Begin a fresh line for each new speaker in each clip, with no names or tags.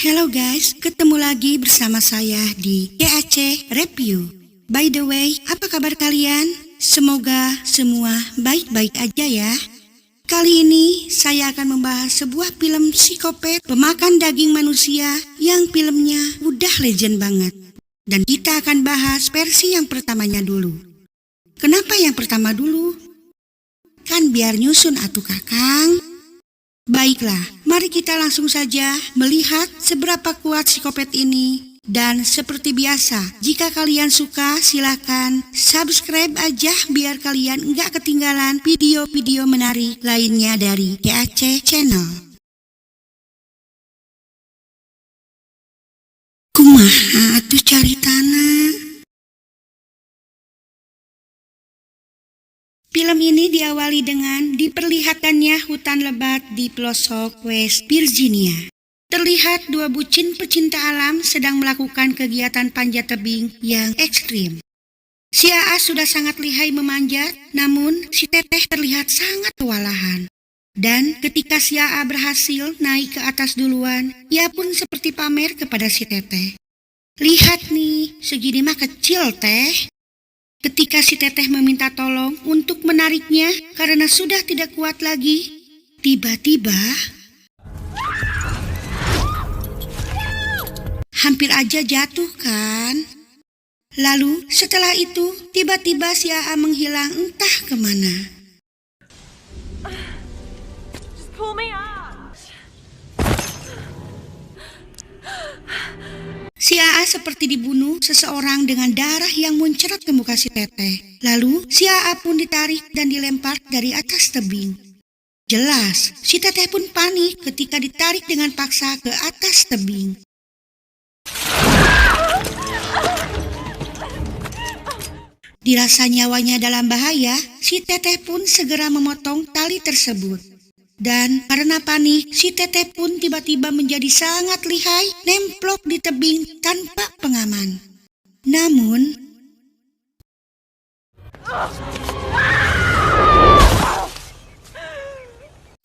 Hello guys, ketemu lagi bersama saya di KAC Review. By the way, apa kabar kalian? Semoga semua baik-baik aja ya. Kali ini saya akan membahas sebuah film psikopat pemakan daging manusia yang filmnya udah legend banget. Dan kita akan bahas versi yang pertamanya dulu. Kenapa yang pertama dulu? Kan biar nyusun atuh kakang. Baiklah, mari kita langsung saja melihat seberapa kuat psikopat ini. Dan seperti biasa, jika kalian suka silakan subscribe aja biar kalian nggak ketinggalan video-video menarik lainnya dari KAC Channel. Kumaha atuh caritana? Film ini diawali dengan diperlihatkannya hutan lebat di pelosok West Virginia. Terlihat dua bucin pecinta alam sedang melakukan kegiatan panjat tebing yang ekstrim. Si AA sudah sangat lihai memanjat, namun si Teteh terlihat sangat kewalahan. Dan ketika si AA berhasil naik ke atas duluan, ia pun seperti pamer kepada si Teteh. Lihat nih, segini mah kecil Teh. Ketika si Teteh meminta tolong untuk menariknya karena sudah tidak kuat lagi, tiba-tiba hampir aja jatuh kan. Lalu setelah itu tiba-tiba si AA menghilang entah kemana.
Just pull me up.
Si AA seperti dibunuh seseorang dengan darah yang muncrat ke muka si Teteh. Lalu si AA pun ditarik dan dilempar dari atas tebing. Jelas, si Teteh pun panik ketika ditarik dengan paksa ke atas tebing. Dirasa nyawanya dalam bahaya, si Teteh pun segera memotong tali tersebut. Dan karena panik, si Teteh pun tiba-tiba menjadi sangat lihai, nemplok di tebing tanpa pengaman. Namun,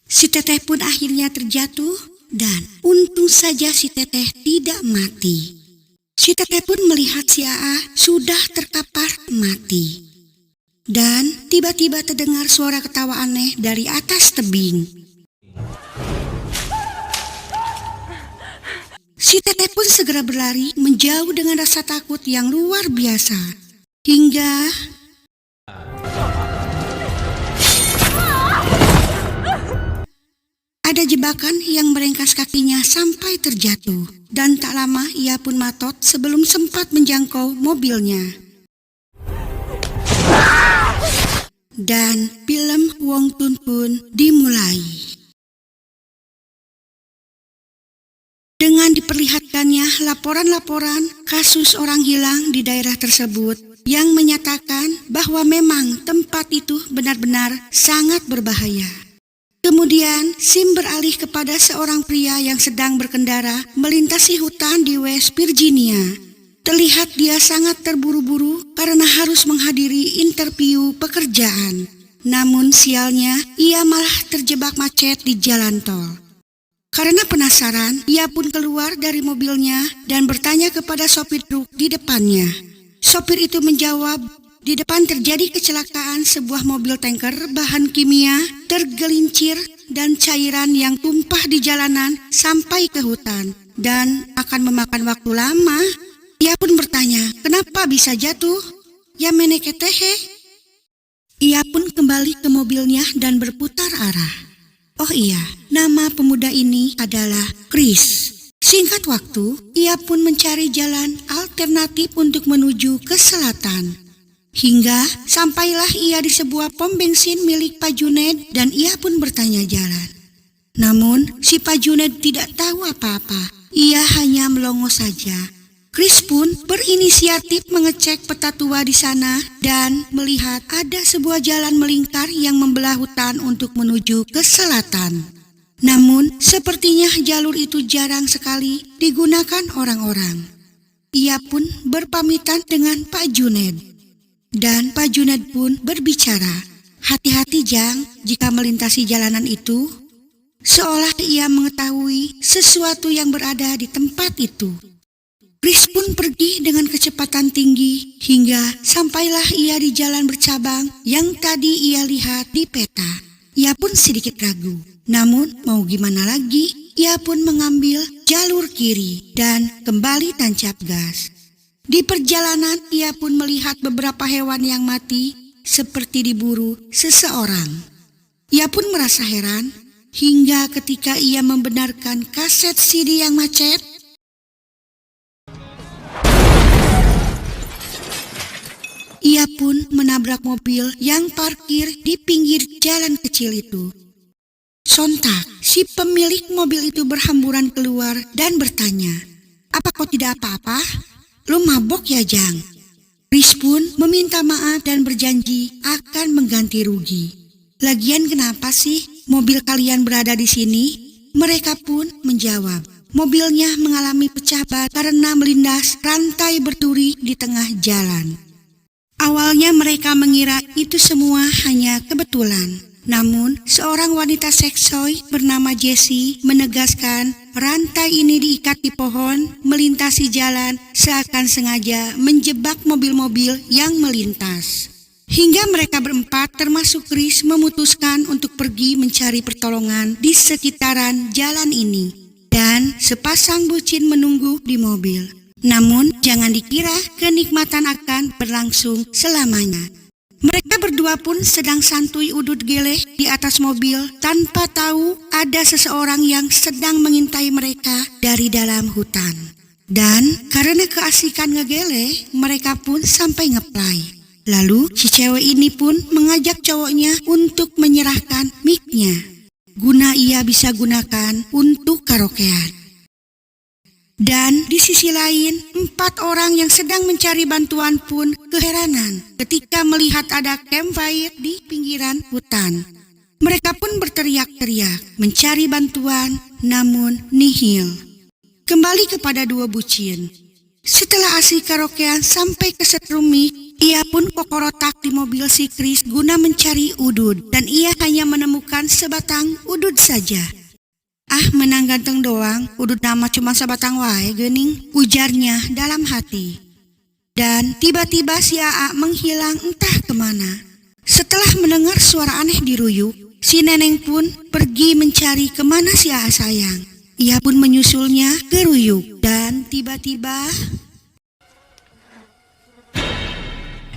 si Teteh pun akhirnya terjatuh dan untung saja si Teteh tidak mati. Si Teteh pun melihat si AA sudah terkapar mati. Dan tiba-tiba terdengar suara ketawa aneh dari atas tebing. Si Teteh pun segera berlari menjauh dengan rasa takut yang luar biasa. Hingga ada jebakan yang merengkas kakinya sampai terjatuh. Dan tak lama ia pun matot sebelum sempat menjangkau mobilnya. Dan film Wong Tun pun dimulai. Dengan diperlihatkannya laporan-laporan kasus orang hilang di daerah tersebut yang menyatakan bahwa memang tempat itu benar-benar sangat berbahaya. Kemudian Sim beralih kepada seorang pria yang sedang berkendara melintasi hutan di West Virginia. Terlihat dia sangat terburu-buru karena harus menghadiri interview pekerjaan. Namun sialnya ia malah terjebak macet di jalan tol. Karena penasaran, ia pun keluar dari mobilnya dan bertanya kepada sopir truk di depannya. Sopir itu menjawab, di depan terjadi kecelakaan sebuah mobil tanker bahan kimia tergelincir dan cairan yang tumpah di jalanan sampai ke hutan dan akan memakan waktu lama. Ia pun bertanya, kenapa bisa jatuh? Ya meneketehe. Ia pun kembali ke mobilnya dan berputar arah. Oh iya, nama pemuda ini adalah Chris. Singkat waktu, ia pun mencari jalan alternatif untuk menuju ke selatan. Hingga sampailah ia di sebuah pom bensin milik Pak Juned dan ia pun bertanya jalan. Namun si Pak Juned tidak tahu apa-apa, ia hanya melongo saja. Chris pun berinisiatif mengecek peta tua di sana dan melihat ada sebuah jalan melingkar yang membelah hutan untuk menuju ke selatan. Namun sepertinya jalur itu jarang sekali digunakan orang-orang. Ia pun berpamitan dengan Pak Juned. Dan Pak Juned pun berbicara, hati-hati Jang jika melintasi jalanan itu. Seolah ia mengetahui mengetahui sesuatu yang berada di tempat itu. Chris pun pergi dengan kecepatan tinggi hingga sampailah ia di jalan bercabang yang tadi ia lihat di peta. Ia pun sedikit ragu, namun mau gimana lagi, ia pun mengambil jalur kiri dan kembali tancap gas. Di perjalanan ia pun melihat beberapa hewan yang mati seperti diburu seseorang. Ia pun merasa heran hingga ketika ia membenarkan kaset CD yang macet, ia pun menabrak mobil yang parkir di pinggir jalan kecil itu. Sontak, si pemilik mobil itu berhamburan keluar dan bertanya, "Apa kau tidak apa-apa? Lu mabok ya, Jang?" Chris pun meminta maaf dan berjanji akan mengganti rugi. "Lagian kenapa sih mobil kalian berada di sini?" Mereka pun menjawab, mobilnya mengalami pecah ban karena melindas rantai berduri di tengah jalan. Awalnya mereka mengira itu semua hanya kebetulan. Namun, seorang wanita seksoi bernama Jessie menegaskan rantai ini diikat di pohon melintasi jalan seakan sengaja menjebak mobil-mobil yang melintas. Hingga mereka berempat termasuk Chris memutuskan untuk pergi mencari pertolongan di sekitaran jalan ini. Dan sepasang bucin menunggu di mobil. Namun jangan dikira kenikmatan akan berlangsung selamanya. Mereka berdua pun sedang santuy udut geleh di atas mobil tanpa tahu ada seseorang yang sedang mengintai mereka dari dalam hutan. Dan karena keasikan ngegeleh, mereka pun sampai ngeplay. Lalu si cewek ini pun mengajak cowoknya untuk menyerahkan mic-nya, guna ia bisa gunakan untuk karaokean. Dan di sisi lain, 4 orang yang sedang mencari bantuan pun keheranan ketika melihat ada campfire di pinggiran hutan. Mereka pun berteriak-teriak mencari bantuan, namun nihil. Kembali kepada dua bucin. Setelah asik karaokean sampai ke setrum mic, ia pun kokorotak di mobil si Chris guna mencari udud, dan ia hanya menemukan sebatang udud saja. "Ah, menang ganteng doang, udut nama cuma sabatang wae geuning," ujarnya dalam hati. Dan tiba-tiba si AA menghilang entah kemana. Setelah mendengar suara aneh di ruyuk, si Neneng pun pergi mencari kemana si AA sayang. Ia pun menyusulnya ke ruyuk dan tiba-tiba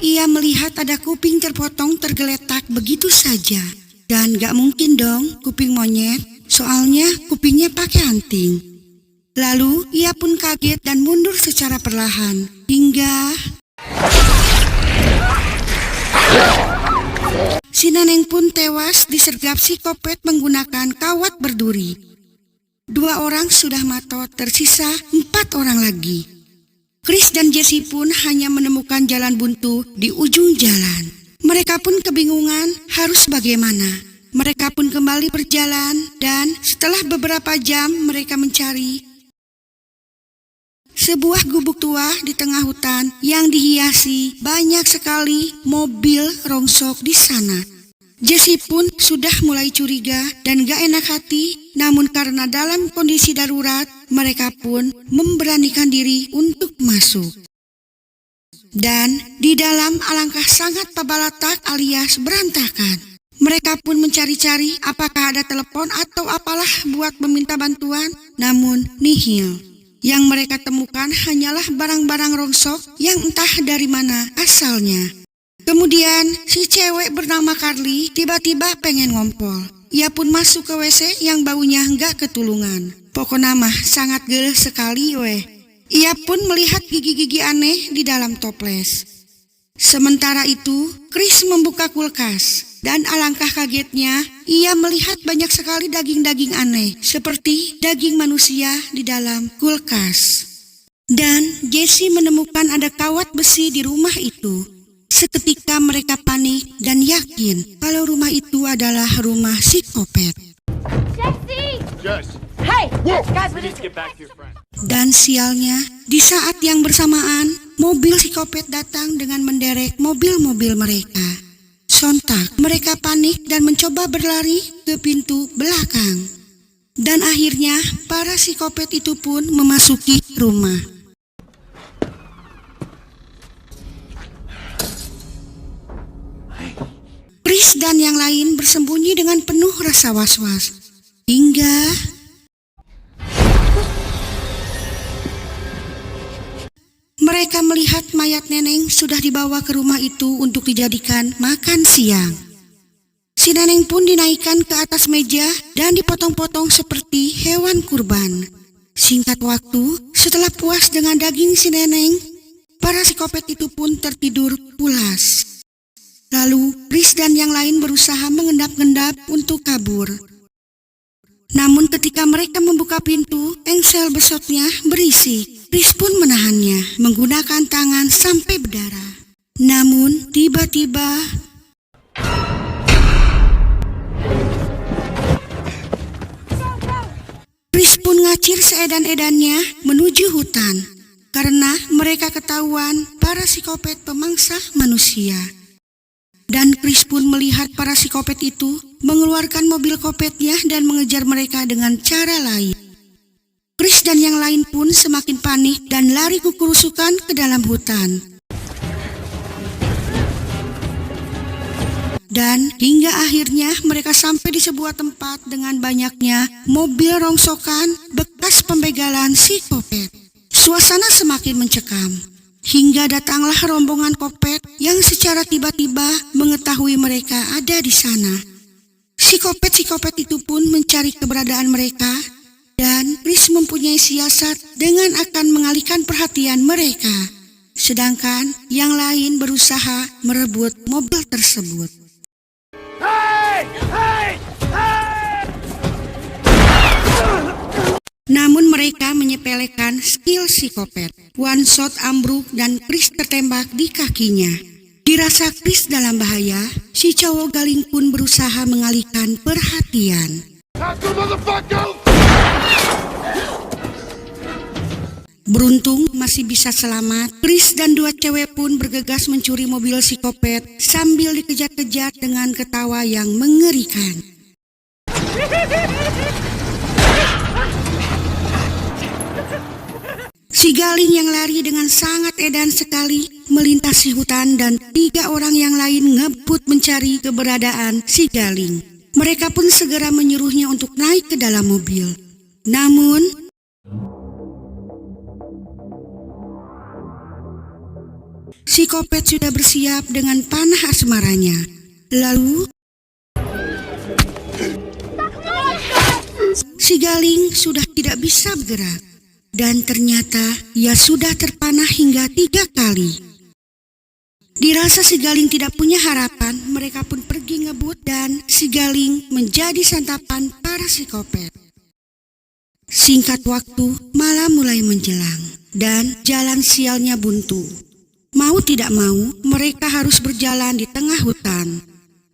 ia melihat ada kuping terpotong tergeletak begitu saja. Dan gak mungkin dong kuping monyet. Soalnya kupingnya pakai anting. Lalu ia pun kaget dan mundur secara perlahan hingga si Neneng pun tewas disergap psikopat menggunakan kawat berduri. 2 orang sudah matot, tersisa 4 orang lagi. Chris dan Jessie pun hanya menemukan jalan buntu di ujung jalan. Mereka pun kebingungan harus bagaimana. Mereka pun kembali berjalan dan setelah beberapa jam mereka mencari sebuah gubuk tua di tengah hutan yang dihiasi banyak sekali mobil rongsok di sana. Jessie pun sudah mulai curiga dan gak enak hati, namun karena dalam kondisi darurat mereka pun memberanikan diri untuk masuk. Dan di dalam alangkah sangat pabalatak alias berantakan. Mereka pun mencari-cari apakah ada telepon atau apalah buat meminta bantuan, namun nihil. Yang mereka temukan hanyalah barang-barang rongsok yang entah dari mana asalnya. Kemudian si cewek bernama Carly tiba-tiba pengen ngompol. Ia pun masuk ke WC yang baunya nggak ketulungan. Pokoknya mah sangat geleh sekali weh. Ia pun melihat gigi-gigi aneh di dalam toples. Sementara itu, Chris membuka kulkas. Dan alangkah kagetnya, ia melihat banyak sekali daging-daging aneh, seperti daging manusia di dalam kulkas. Dan Jessie menemukan ada kawat besi di rumah itu. Seketika mereka panik dan yakin kalau rumah itu adalah rumah psikopat.
Jessie!
Jess!
Hey!
Whoa!
Guys,
We need to get back to your friend.
Dan sialnya, di saat yang bersamaan, mobil psikopat datang dengan menderek mobil-mobil mereka. Sontak, mereka panik dan mencoba berlari ke pintu belakang. Dan akhirnya para psikopat itu pun memasuki rumah. Chris dan yang lain bersembunyi dengan penuh rasa was-was. Hingga mereka melihat mayat Neneng sudah dibawa ke rumah itu untuk dijadikan makan siang. Si Neneng pun dinaikkan ke atas meja dan dipotong-potong seperti hewan kurban. Singkat waktu, setelah puas dengan daging si Neneng, para psikopat itu pun tertidur pulas. Lalu, Chris dan yang lain berusaha mengendap-endap untuk kabur. Namun ketika mereka membuka pintu, engsel besotnya berisik. Chris pun menahannya menggunakan tangan sampai berdarah. Namun tiba-tiba Chris pun ngacir seedan-edannya menuju hutan karena mereka ketahuan para psikopat pemangsa manusia. Dan Chris pun melihat para psikopat itu mengeluarkan mobil kopetnya dan mengejar mereka dengan cara lain. Chris dan yang lain pun semakin panik dan lari kukurusukan ke dalam hutan. Dan hingga akhirnya mereka sampai di sebuah tempat dengan banyaknya mobil rongsokan bekas pembegalan psikopat. Suasana semakin mencekam. Hingga datanglah rombongan kopet yang secara tiba-tiba mengetahui mereka ada di sana. Psikopat-psikopat itu pun mencari keberadaan mereka dan Chris mempunyai siasat dengan akan mengalihkan perhatian mereka. Sedangkan yang lain berusaha merebut mobil tersebut. Namun mereka menyepelekan skill psikopat. One shot ambruk dan Chris tertembak di kakinya. Dirasa Chris dalam bahaya, si cowok galing pun berusaha mengalihkan perhatian. Beruntung masih bisa selamat, Chris dan dua cewek pun bergegas mencuri mobil psikopat sambil dikejar-kejar dengan ketawa yang mengerikan. Si Galing yang lari dengan sangat edan sekali melintasi hutan dan 3 orang yang lain ngebut mencari keberadaan si Galing. Mereka pun segera menyuruhnya untuk naik ke dalam mobil. Namun psikopat sudah bersiap dengan panah asmaranya. Lalu si Galing sudah tidak bisa bergerak. Dan ternyata ia sudah terpanah hingga 3 kali. Dirasa si Galing tidak punya harapan, mereka pun pergi ngebut dan si Galing menjadi santapan para psikopat. Singkat waktu, malam mulai menjelang dan jalan sialnya buntu. Mau tidak mau, mereka harus berjalan di tengah hutan.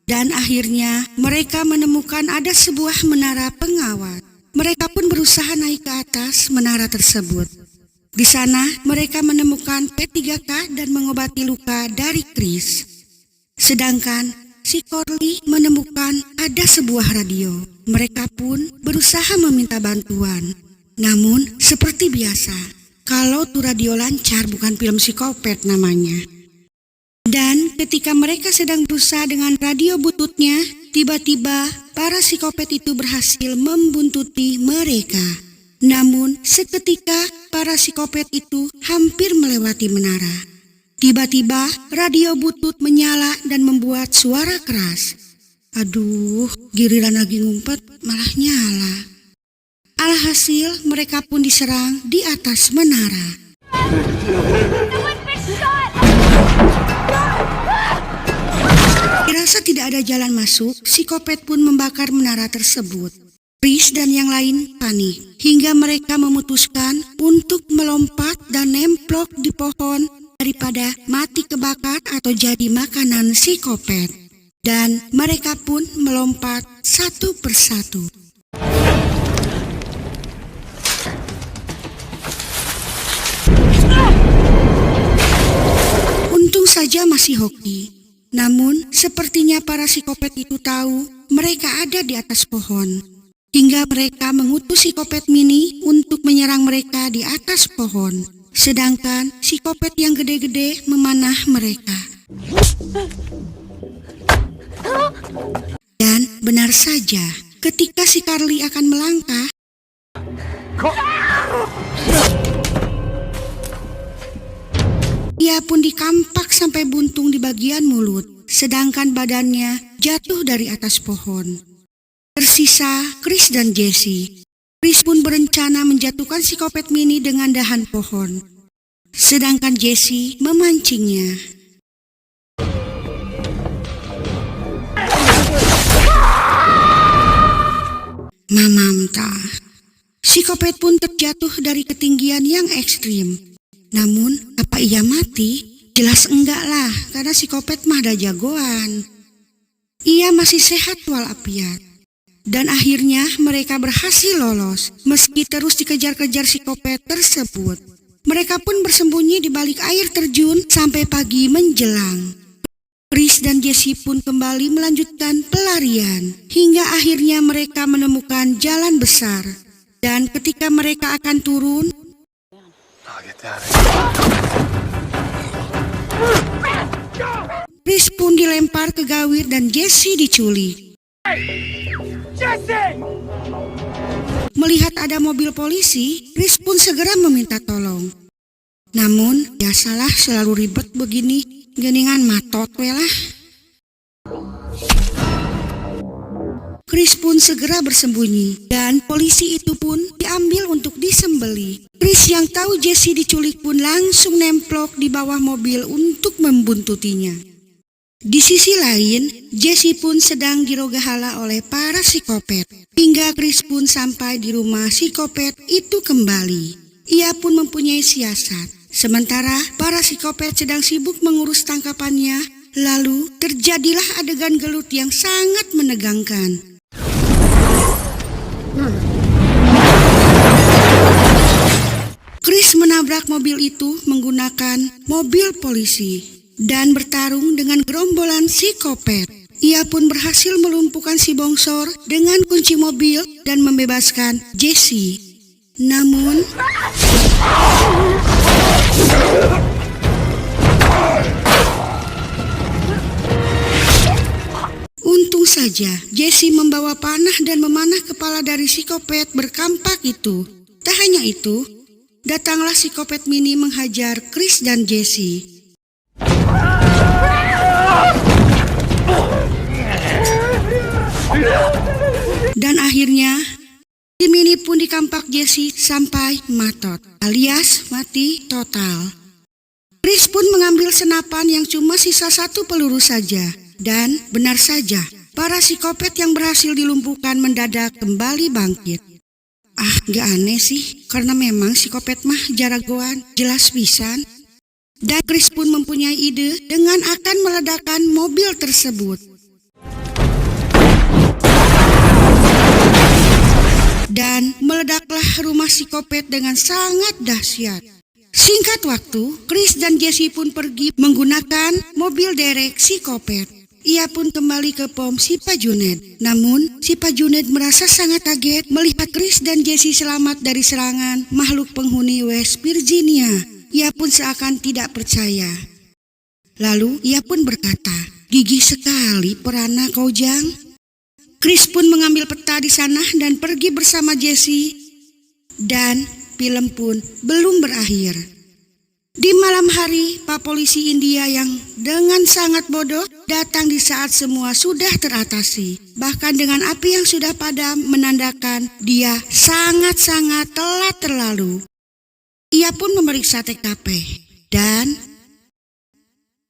Dan akhirnya mereka menemukan ada sebuah menara pengawas. Mereka pun berusaha naik ke atas menara tersebut. Di sana mereka menemukan P3K dan mengobati luka dari Chris. Sedangkan si Corley menemukan ada sebuah radio. Mereka pun berusaha meminta bantuan. Namun seperti biasa, kalau tuh radio lancar bukan film psikopat namanya. Dan ketika mereka sedang berusaha dengan radio bututnya, tiba-tiba para psikopat itu berhasil membuntuti mereka. Namun seketika para psikopat itu hampir melewati menara. Tiba-tiba radio butut menyala dan membuat suara keras. Aduh, giliran lagi ngumpet malah nyala. Alhasil mereka pun diserang di atas menara. Dirasa tidak ada jalan masuk, psikopat pun membakar menara tersebut. Chris dan yang lain panik, hingga mereka memutuskan untuk melompat dan nemplok di pohon daripada mati kebakar atau jadi makanan psikopat. Dan mereka pun melompat satu persatu. Untung saja masih hoki. Namun sepertinya para psikopat itu tahu mereka ada di atas pohon. hingga mereka mengutus psikopat mini untuk menyerang mereka di atas pohon. Sedangkan psikopat yang gede-gede memanah mereka. Dan benar saja, ketika si Carly akan melangkah, ia pun dikampak sampai buntung di bagian mulut, sedangkan badannya jatuh dari atas pohon. Tersisa Chris dan Jesse. Chris pun berencana menjatuhkan psikopat mini dengan dahan pohon, sedangkan Jesse memancingnya. Mamamta. Psikopat pun terjatuh dari ketinggian yang ekstrim. Namun, apa ia mati? Jelas enggak lah, karena psikopat mah ada jagoan. Ia masih sehat walafiat. Dan akhirnya mereka berhasil lolos, meski terus dikejar-kejar psikopat tersebut. Mereka pun bersembunyi di balik air terjun sampai pagi menjelang. Chris dan Jesse pun kembali melanjutkan pelarian, hingga akhirnya mereka menemukan jalan besar. Dan ketika mereka akan turun, Chris pun dilempar ke gawir dan Jesse diculik. Melihat ada mobil polisi, Chris pun segera meminta tolong. Namun, biasalah selalu ribet begini, geningan matot welah. Chris pun segera bersembunyi dan polisi itu pun diambil untuk disembeli. Chris yang tahu Jesse diculik pun langsung nemplok di bawah mobil untuk membuntutinya. Di sisi lain, Jesse pun sedang dirogahala oleh para psikopat. Hingga Chris pun sampai di rumah psikopat itu kembali. Ia pun mempunyai siasat. Sementara para psikopat sedang sibuk mengurus tangkapannya, lalu terjadilah adegan gelut yang sangat menegangkan. Chris menabrak mobil itu menggunakan mobil polisi dan bertarung dengan gerombolan psikopat. Ia pun berhasil melumpuhkan si bongsor dengan kunci mobil dan membebaskan Jesse. Namun, untung saja Jesse membawa panah dan memanah kepala dari psikopat berkampak itu. Tak hanya itu, datanglah psikopat mini menghajar Chris dan Jesse. Dan akhirnya, si mini pun dikampak Jesse sampai matot, alias mati total. Chris pun mengambil senapan yang cuma sisa 1 peluru saja. Dan benar saja, para psikopat yang berhasil dilumpuhkan mendadak kembali bangkit. Gak aneh sih, karena memang psikopat mah jagoan, jelas pisan. Dan Chris pun mempunyai ide dengan akan meledakkan mobil tersebut. Dan meledaklah rumah psikopat dengan sangat dahsyat. Singkat waktu, Chris dan Jesse pun pergi menggunakan mobil derek psikopat. Ia pun kembali ke pom si Pak Junaid. Namun, si Pak Junaid merasa sangat kaget melihat Chris dan Jesse selamat dari serangan makhluk penghuni West Virginia. Ia pun seakan tidak percaya. Lalu, ia pun berkata, "Gigih sekali perana kau Jang." Chris pun mengambil peta di sana dan pergi bersama Jesse. Dan film pun belum berakhir. Di malam hari, Pak Polisi India yang dengan sangat bodoh datang di saat semua sudah teratasi. Bahkan dengan api yang sudah padam menandakan dia sangat-sangat telat terlalu. Ia pun memeriksa TKP dan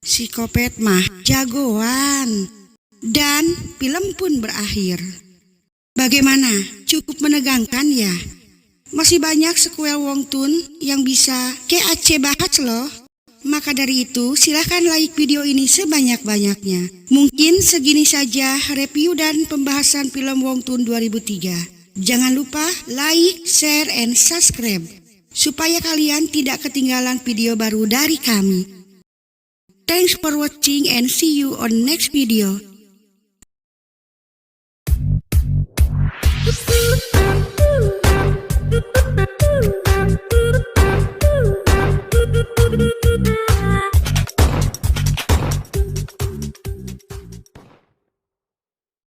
psikopat mah jagoan. Dan film pun berakhir. Bagaimana? Cukup menegangkan ya? Masih banyak sequel Wongtun yang bisa KAC bahas loh. Maka dari itu silahkan like video ini sebanyak-banyaknya. Mungkin segini saja review dan pembahasan film Wongtun 2003. Jangan lupa like, share, and subscribe supaya kalian tidak ketinggalan video baru dari kami. Thanks for watching and see you on next video.